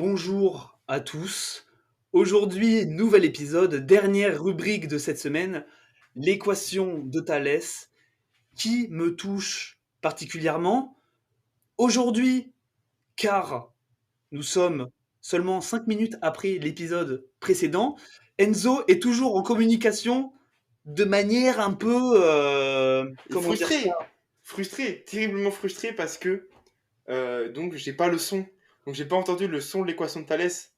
Bonjour à tous. Aujourd'hui, nouvel épisode, dernière rubrique de cette semaine, l'équation de Thalès, qui me touche particulièrement aujourd'hui, car nous sommes seulement 5 minutes après l'épisode précédent. Enzo est toujours en communication de manière un peu, Et comment dire ça? frustré, terriblement frustré parce que donc j'ai pas le son. Donc j'ai pas entendu le son de l'équation de Thalès,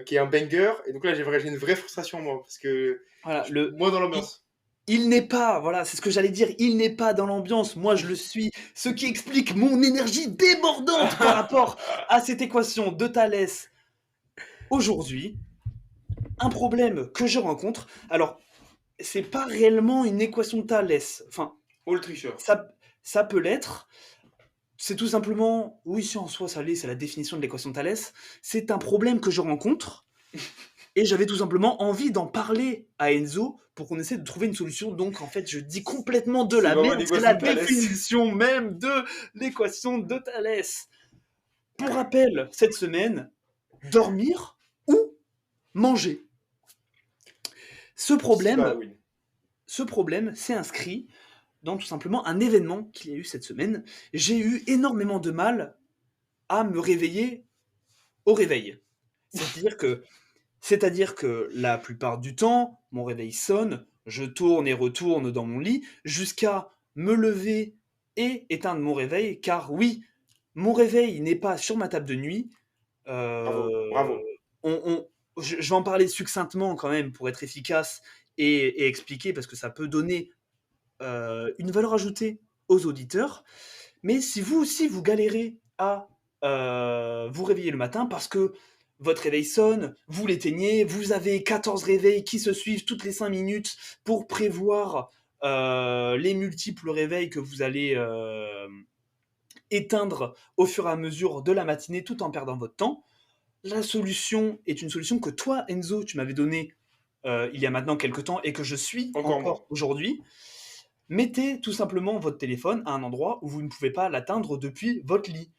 qui est un banger. Et donc là j'ai une vraie frustration moi parce que Voilà, je suis moins dans l'ambiance. il n'est pas, voilà, c'est ce que j'allais dire, il n'est pas dans l'ambiance, moi je le suis, ce qui explique mon énergie débordante par rapport à cette équation de Thalès. Aujourd'hui, un problème que je rencontre, alors c'est pas réellement une équation de Thalès, enfin Oh le tricheur. ça, ça peut l'être, c'est tout simplement, oui si en soi ça l'est, c'est la définition de l'équation de Thalès, c'est un problème que je rencontre. Et j'avais tout simplement envie d'en parler à Enzo pour qu'on essaie de trouver une solution. Donc en fait, je dis complètement de C'est la vraiment merde. C'est la l'équation de Thalès. définition même de l'équation de Thalès. Pour rappel, cette semaine, dormir ou manger. Ce Si bah problème, oui. ce problème s'est inscrit dans tout simplement un événement qu'il y a eu cette semaine. J'ai eu énormément de mal à me réveiller au réveil. C'est-à-dire que C'est-à-dire que la plupart du temps, mon réveil sonne, je tourne et retourne dans mon lit jusqu'à me lever et éteindre mon réveil, car oui, mon réveil n'est pas sur ma table de nuit. Bravo, Euh, bravo. je vais en parler succinctement quand même pour être efficace et expliquer, parce que ça peut donner une valeur ajoutée aux auditeurs. Mais si vous aussi vous galérez à vous réveiller le matin parce que votre réveil sonne, vous l'éteignez, vous avez 14 réveils qui se suivent toutes les 5 minutes pour prévoir les multiples réveils que vous allez éteindre au fur et à mesure de la matinée tout en perdant votre temps, la solution est une solution que toi, Enzo, tu m'avais donnée il y a maintenant quelques temps et que je suis Encore encore moi. aujourd'hui. Mettez tout simplement votre téléphone à un endroit où vous ne pouvez pas l'atteindre depuis votre lit.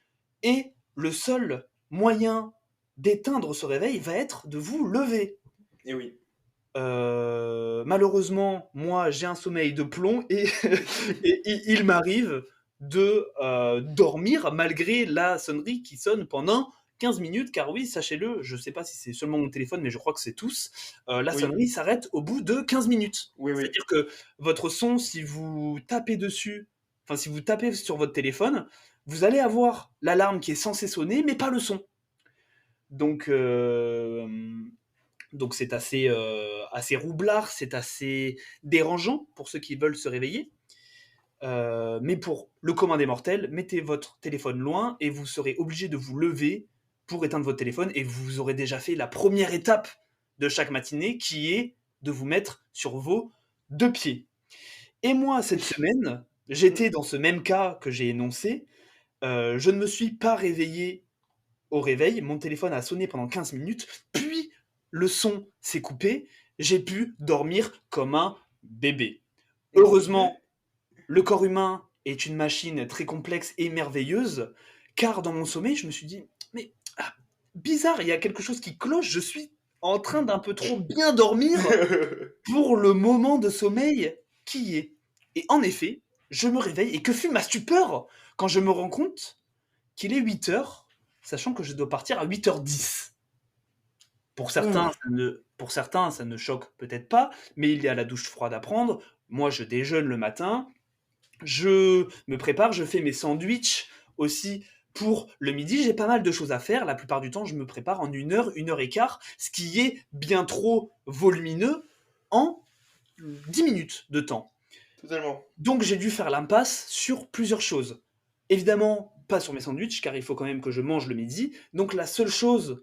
Et le seul moyen d'éteindre ce réveil va être de vous lever. Et oui. Malheureusement, moi j'ai un sommeil de plomb et, et il m'arrive de dormir malgré la sonnerie qui sonne pendant 15 minutes, car oui, sachez-le, je ne sais pas si c'est seulement mon téléphone, mais je crois que c'est tous, la Oui. sonnerie s'arrête au bout de 15 minutes. Oui, oui. C'est-à-dire que votre son, si vous tapez dessus, enfin si vous tapez sur votre téléphone, vous allez avoir l'alarme qui est censée sonner, mais pas le son. Donc, donc c'est assez, assez roublard, c'est assez dérangeant pour ceux qui veulent se réveiller. Mais pour le commun des mortels, mettez votre téléphone loin et vous serez obligé de vous lever pour éteindre votre téléphone, et vous aurez déjà fait la première étape de chaque matinée, qui est de vous mettre sur vos deux pieds. Et moi, cette semaine, j'étais dans ce même cas que j'ai énoncé. Je ne me suis pas réveillé au réveil, mon téléphone a sonné pendant 15 minutes, puis le son s'est coupé, j'ai pu dormir comme un bébé. Heureusement, le corps humain est une machine très complexe et merveilleuse, car dans mon sommeil, je me suis dit, mais bizarre, il y a quelque chose qui cloche, je suis en train d'un peu trop bien dormir pour le moment de sommeil qui y est. Et en effet, je me réveille, et que fut ma stupeur quand je me rends compte qu'il est 8 heures, sachant que je dois partir à 8h10. Ouh. Pour certains, ça ne choque peut-être pas, mais il y a la douche froide à prendre. Moi, je déjeune le matin, je me prépare, je fais mes sandwichs aussi pour le midi. J'ai pas mal de choses à faire. La plupart du temps, je me prépare en 1 heure, 1 heure et quart, ce qui est bien trop volumineux en 10 minutes de temps. Totalement. Donc j'ai dû faire l'impasse sur plusieurs choses. Évidemment, pas sur mes sandwichs, car il faut quand même que je mange le midi. Donc la seule chose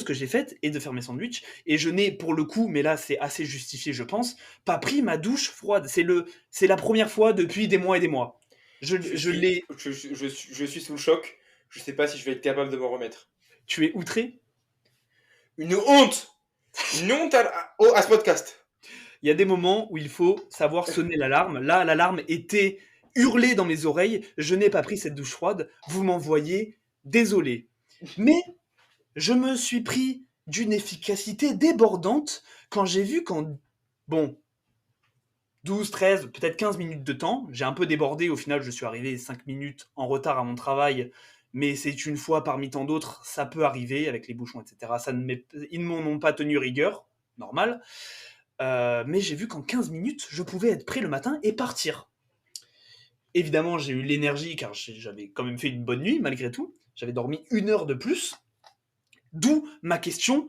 que j'ai faite est de faire mes sandwichs, et je n'ai pour le coup, mais là c'est assez justifié je pense, pas pris ma douche froide. C'est la première fois depuis des mois et des mois. Je l'ai. Je suis sous le choc. Je sais pas si je vais être capable de m'en remettre. Tu es outré. Une honte! Une honte à ce podcast. Il y a des moments où il faut savoir sonner l'alarme. Là, l'alarme était hurlée dans mes oreilles. Je n'ai pas pris cette douche froide. Vous m'envoyez désolé. Mais je me suis pris d'une efficacité débordante quand j'ai vu qu'en, bon, 12, 13, peut-être 15 minutes de temps, j'ai un peu débordé, au final je suis arrivé 5 minutes en retard à mon travail, mais c'est une fois parmi tant d'autres, ça peut arriver avec les bouchons, etc. Ils ne m'en ont pas tenu rigueur, normal, mais j'ai vu qu'en 15 minutes, je pouvais être prêt le matin et partir. Évidemment, j'ai eu l'énergie car j'avais quand même fait une bonne nuit malgré tout. J'avais dormi 1 heure de plus. D'où ma question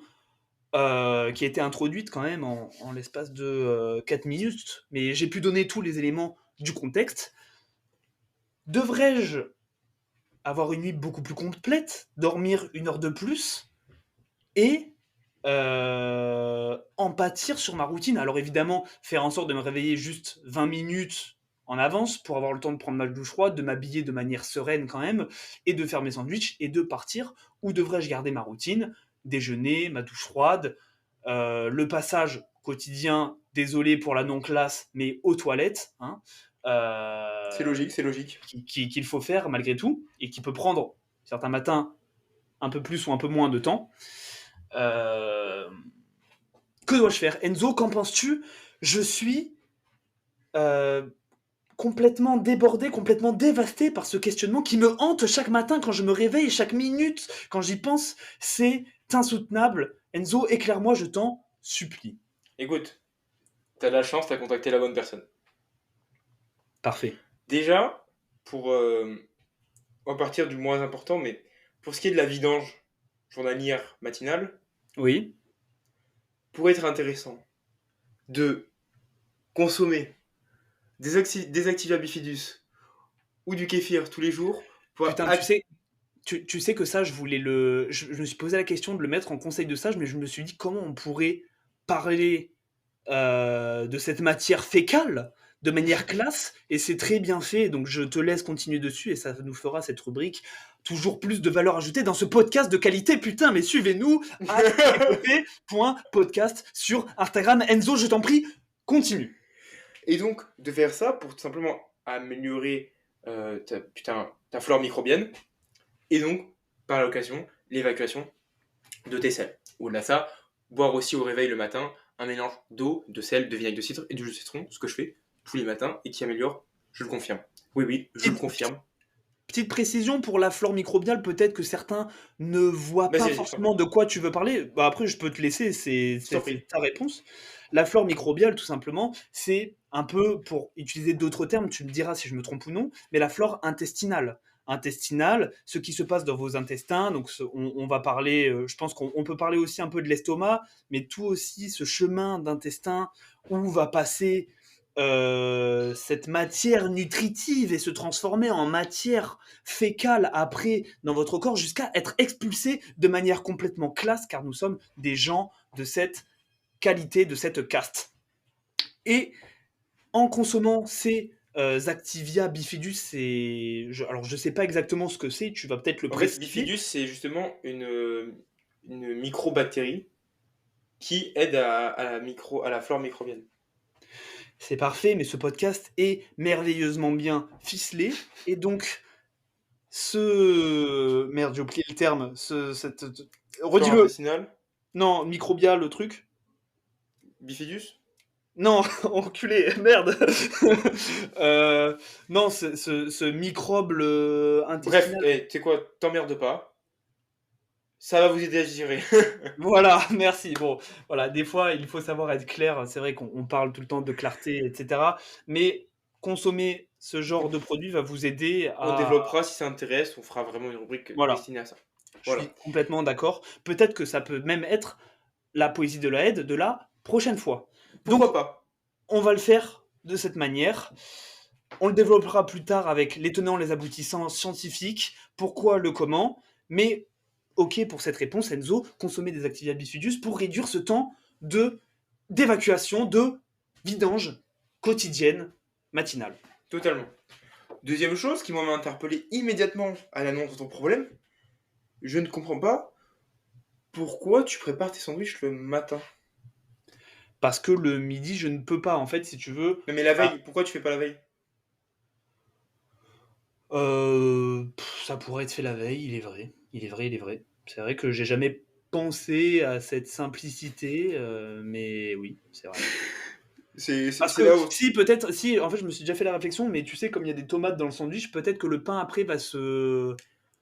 qui a été introduite quand même en l'espace de 4 minutes. Mais j'ai pu donner tous les éléments du contexte. Devrais-je avoir une nuit beaucoup plus complète, dormir 1 heure de plus et en pâtir sur ma routine? Alors évidemment, faire en sorte de me réveiller juste 20 minutes en avance pour avoir le temps de prendre ma douche froide, de m'habiller de manière sereine quand même, et de faire mes sandwichs et de partir. Ou devrais-je garder ma routine, déjeuner, ma douche froide, le passage quotidien, désolé pour la non-classe, mais aux toilettes, hein, C'est logique, c'est logique. qu'il faut faire malgré tout, et qui peut prendre certains matins un peu plus ou un peu moins de temps. Euh, que dois-je faire? Enzo, qu'en penses-tu? Je suis euh, complètement débordé, complètement dévasté par ce questionnement qui me hante chaque matin quand je me réveille, chaque minute quand j'y pense. C'est insoutenable. Enzo, éclaire-moi, je t'en supplie. Écoute, t'as de la chance, t'as contacté la bonne personne. Parfait. Déjà, on va partir du moins important, mais pour ce qui est de la vidange journalière matinale, Oui. pourrait être intéressant de consommer des Activia bifidus ou du kéfir tous les jours pour Putain, tu sais que ça, je me suis posé la question de le mettre en conseil de sage, mais je me suis dit comment on pourrait parler de cette matière fécale de manière classe, et c'est très bien fait, donc je te laisse continuer dessus, et ça nous fera cette rubrique toujours plus de valeur ajoutée dans ce podcast de qualité. Putain, mais suivez-nous à podcast sur Instagram. Enzo, je t'en prie, continue. Et donc, de faire ça pour tout simplement améliorer ta flore microbienne, et donc, par l'occasion, l'évacuation de tes selles. Au-delà de ça, boire aussi au réveil le matin un mélange d'eau, de sel, de vinaigre de cidre et de jus de citron, ce que je fais tous les matins et qui améliore, je le confirme. Oui, oui, je le confirme. Petite précision pour la flore microbiale, peut-être que certains ne voient pas Vas-y, forcément de quoi tu veux parler. Bah après, je peux te laisser, c'est ta réponse. La flore microbiale, tout simplement, c'est un peu, pour utiliser d'autres termes, tu me diras si je me trompe ou non, mais la flore intestinale. Intestinale, ce qui se passe dans vos intestins, donc on va parler, je pense qu'on peut parler aussi un peu de l'estomac, mais tout aussi ce chemin d'intestin où va passer cette matière nutritive et se transformer en matière fécale après dans votre corps jusqu'à être expulsée de manière complètement classe car nous sommes des gens de cette qualité, de cette caste. Et en consommant ces Activia bifidus, alors je sais pas exactement ce que c'est, tu vas peut-être le En fait, préciser. bifidus, c'est justement une microbactérie qui aide à la flore microbienne. C'est parfait, mais ce podcast est merveilleusement bien ficelé et donc merde, j'ai oublié le terme. Flore Redis-le. intestinale, Non, microbial, le truc. bifidus. Non, enculé, merde. Non, ce microbe Bref, intestinal. tu sais quoi, t'emmerdes pas. Ça va vous aider à digérer. Voilà, merci. Bon, voilà, des fois, il faut savoir être clair. C'est vrai qu'on parle tout le temps de clarté, etc. Mais consommer ce genre de produit va vous aider On à... développera si ça intéresse, on fera vraiment une rubrique Voilà, destinée à ça. je Voilà. suis complètement d'accord. Peut-être que ça peut même être la poésie de la aide de la prochaine fois. Donc, Pourquoi pas? on va le faire de cette manière. On le développera plus tard avec les tenants, les aboutissants scientifiques, pourquoi, le comment. Mais ok pour cette réponse, Enzo, consommer des Activia bifidus pour réduire ce temps d'évacuation, de vidange quotidienne, matinale. Totalement. Deuxième chose qui m'a interpellé immédiatement à l'annonce de ton problème, je ne comprends pas pourquoi tu prépares tes sandwichs le matin. Parce que le midi, je ne peux pas, en fait, si tu veux. Non mais la Ah, veille, pourquoi tu fais pas la veille? Ça pourrait être fait la veille, il est vrai. Il est vrai, il est vrai. C'est vrai que j'ai jamais pensé à cette simplicité, mais oui, c'est vrai. Parce C'est que là où. si, peut-être, si, en fait, je me suis déjà fait la réflexion, mais tu sais, comme il y a des tomates dans le sandwich, peut-être que le pain après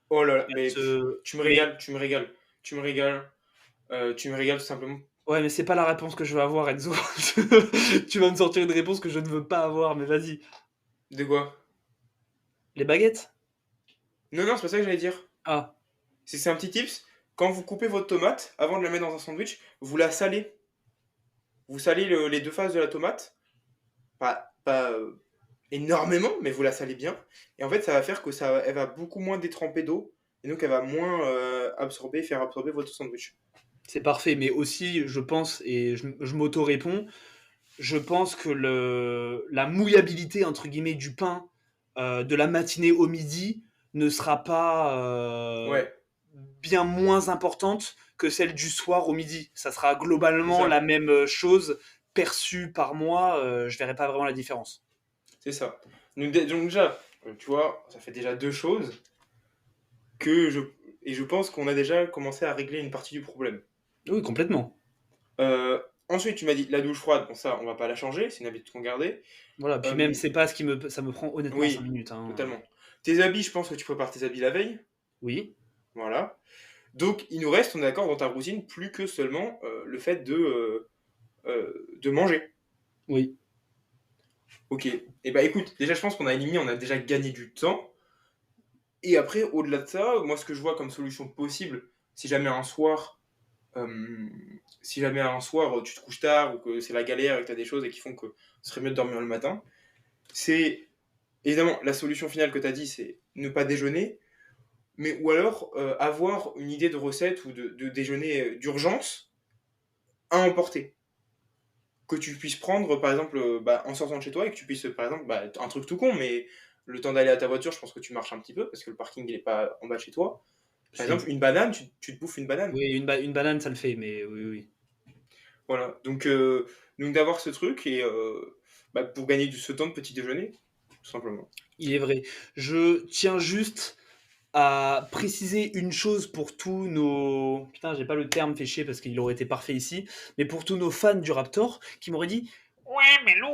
Oh là là, va mais se... tu me Mais régales, tu me régales, tu me régales, tu me régales tout simplement. ouais, mais c'est pas la réponse que je veux avoir, Enzo. Tu vas me sortir une réponse que je ne veux pas avoir, mais vas-y. De quoi? Les baguettes? Non, non, c'est pas ça que j'allais dire. Ah, C'est un petit tips. Quand vous coupez votre tomate, avant de la mettre dans un sandwich, vous la salez. Vous salez les deux faces de la tomate. Pas énormément, mais vous la salez bien. Et en fait, ça va faire que elle va beaucoup moins détremper d'eau. Et donc, elle va moins faire absorber votre sandwich. c'est parfait, mais aussi, je pense, et je m'auto-réponds, je pense que la mouillabilité, entre guillemets, du pain de la matinée au midi ne sera pas Ouais, bien moins importante que celle du soir au midi. Ça sera c'est globalement la ça. même chose perçue par moi, je verrai pas vraiment la différence. C'est ça. Donc déjà, tu vois, ça fait déjà deux choses que je... Et je pense qu'on a déjà commencé à régler une partie du problème. Oui, complètement. Euh, Ensuite, tu m'as dit la douche froide, bon ça, on va pas la changer, c'est une habitude qu'on gardait. Voilà, puis même, Euh, c'est pas ce qui me... Ça me prend honnêtement 5 oui, minutes. Hein. totalement. Tes habits, je pense que tu prépares tes habits la veille. Oui, Voilà. Donc, il nous reste, on est d'accord, dans ta routine, plus que seulement le fait de manger. oui. Ok. Et bah écoute, déjà, je pense qu'on a éliminé, on a déjà gagné du temps. Et après, au-delà de ça, moi, ce que je vois comme solution possible, si jamais un soir, euh, si jamais un soir, tu te couches tard ou que c'est la galère et que tu as des choses et qui font que ce serait mieux de dormir le matin, c'est évidemment la solution finale que tu as dit, c'est ne pas déjeuner, mais ou alors avoir une idée de recette ou de déjeuner d'urgence à emporter. Que tu puisses prendre, par exemple, en sortant de chez toi et que tu puisses, par exemple, un truc tout con, mais le temps d'aller à ta voiture, je pense que tu marches un petit peu parce que le parking il est pas en bas de chez toi. Par C'est... exemple, une banane, tu te bouffes une banane. Oui, une banane, ça le fait, mais oui, oui. Voilà. Donc d'avoir ce truc et pour gagner ce temps de petit déjeuner, tout simplement. Il est vrai. Je tiens juste à préciser une chose pour tous nos... Putain, j'ai pas le terme fait chier parce qu'il aurait été parfait ici, mais pour tous nos fans du Raptor qui m'auraient dit Ouais, mais Lou,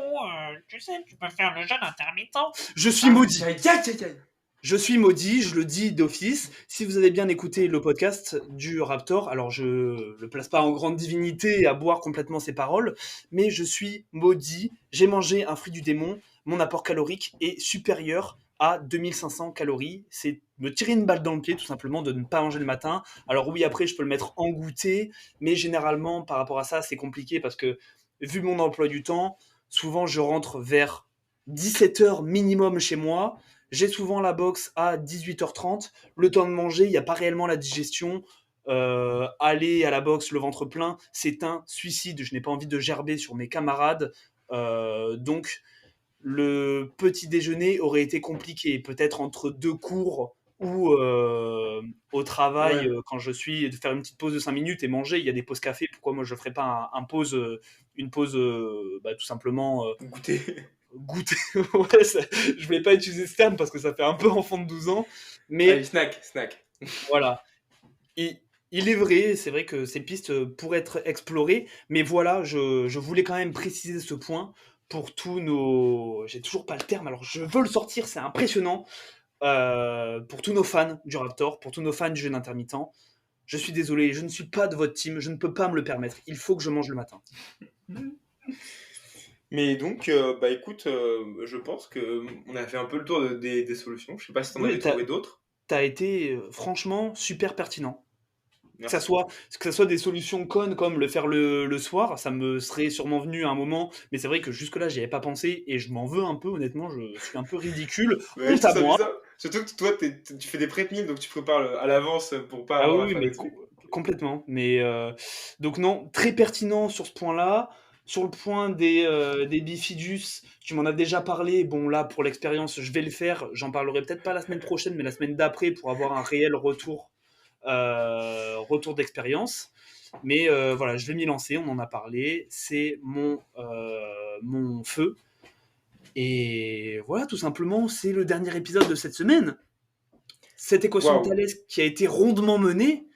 tu sais, tu peux faire le jeûne intermittent. je suis Aïe, maudit. aïe, aïe, aïe, aïe. Je suis maudit, je le dis d'office. Si vous avez bien écouté le podcast du Raptor, alors je le place pas en grande divinité à boire complètement ses paroles, mais je suis maudit. J'ai mangé un fruit du démon. Mon apport calorique est supérieur à 2500 calories. C'est me tirer une balle dans le pied, tout simplement, de ne pas manger le matin. Alors oui, après, je peux le mettre en goûter, mais généralement, par rapport à ça, c'est compliqué parce que, vu mon emploi du temps, souvent, je rentre vers 17h minimum chez moi. J'ai souvent la boxe à 18h30. Le temps de manger, il n'y a pas réellement la digestion. Aller à la boxe le ventre plein, c'est un suicide. Je n'ai pas envie de gerber sur mes camarades. Donc, le petit déjeuner aurait été compliqué. Peut-être entre deux cours ou au travail, Ouais, quand je suis, de faire une petite pause de 5 minutes et manger. Il y a des pauses café. Pourquoi moi je ne ferais pas une pause tout simplement goûter. goûter. Ouais, je voulais pas utiliser ce terme parce que ça fait un peu enfant de 12 ans, Allez, mais snack, snack. voilà. Il, il est vrai, c'est vrai que ces pistes pourraient être explorées, mais voilà, je voulais quand même préciser ce point pour tous nos... J'ai toujours pas le terme, alors je veux le sortir, c'est impressionnant. Pour tous nos fans du Raptor, pour tous nos fans du jeûne intermittent, je suis désolé, je ne suis pas de votre team, je ne peux pas me le permettre. Il faut que je mange le matin. Mais donc, écoute, je pense que on a fait un peu le tour des solutions. Je sais pas si t'en avais Oui, trouvé d'autres. t'as été franchement super pertinent. Merci. Que ça soit des solutions connes comme le faire le soir, ça me serait sûrement venu à un moment, mais c'est vrai que jusque-là, j'y avais pas pensé et je m'en veux un peu, honnêtement, je suis un peu ridicule. Ouais, je Honte trouve à ça moi. bizarre. Surtout que toi, tu fais des prep-meals, donc tu prépares à l'avance pour pas Ah avoir oui, à oui, faire des mais trucs. complètement. Mais donc non, très pertinent sur ce point-là. Sur le point des bifidus, tu m'en as déjà parlé. Bon, là, pour l'expérience, je vais le faire. J'en parlerai peut-être pas la semaine prochaine, mais la semaine d'après pour avoir un réel retour d'expérience. Mais voilà, je vais m'y lancer, on en a parlé. C'est mon feu. Et voilà, tout simplement, c'est le dernier épisode de cette semaine. Cette équation de Waouh. Thalès qui a été rondement menée.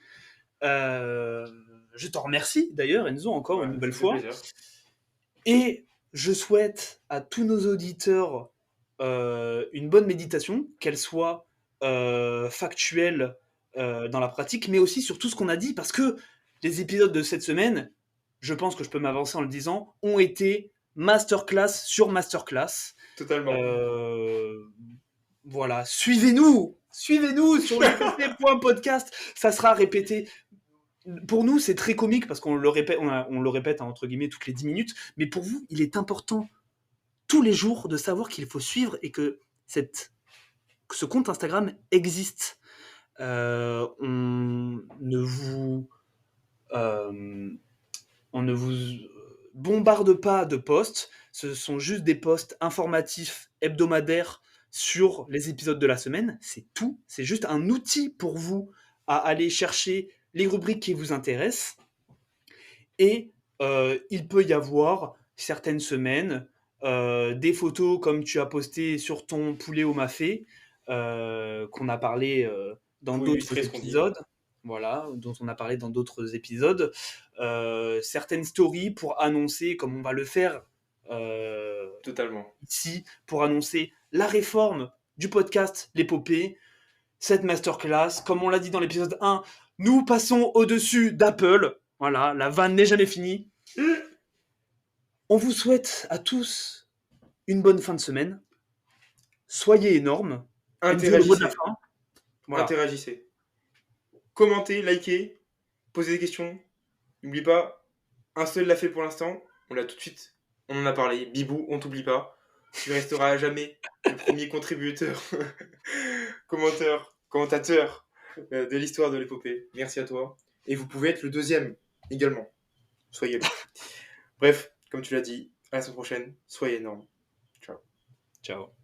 Je t'en remercie d'ailleurs, Enzo, encore une Ouais, ça nouvelle me fait fois. plaisir. Et je souhaite à tous nos auditeurs une bonne méditation, qu'elle soit factuelle dans la pratique, mais aussi sur tout ce qu'on a dit, parce que les épisodes de cette semaine, je pense que je peux m'avancer en le disant, ont été masterclass sur masterclass. Totalement. Voilà, suivez-nous sur l'épopée.podcast, ça sera répété. Pour nous, c'est très comique parce qu'on le répète, on le répète entre guillemets toutes les 10 minutes, mais pour vous, il est important tous les jours de savoir qu'il faut suivre et que ce compte Instagram existe. On ne vous bombarde pas de posts, ce sont juste des posts informatifs hebdomadaires sur les épisodes de la semaine, c'est tout, c'est juste un outil pour vous à aller chercher les rubriques qui vous intéressent, et il peut y avoir certaines semaines des photos comme tu as posté sur ton poulet au mafé, qu'on a parlé dans Pour d'autres illustrer ce qu'on dit. épisodes, voilà, dont on a parlé dans d'autres épisodes, certaines stories pour annoncer, comme on va le faire Totalement. ici, pour annoncer la réforme du podcast L'Épopée, cette masterclass, comme on l'a dit dans l'épisode 1, nous passons au-dessus d'Apple. Voilà, la vanne n'est jamais finie. On vous souhaite à tous une bonne fin de semaine. Soyez énormes. Enzo, le mot de la Interagissez. fin. Voilà. Interagissez. Commentez, likez, posez des questions. N'oublie pas, un seul l'a fait pour l'instant. On l'a tout de suite. On en a parlé. Bibou, on t'oublie pas. Tu resteras à jamais le premier contributeur, commentateur de l'histoire de l'épopée. Merci à toi. Et vous pouvez être le deuxième également. Soyez-le. Bref, comme tu l'as dit, à la semaine prochaine. Soyez énormes. Ciao. Ciao.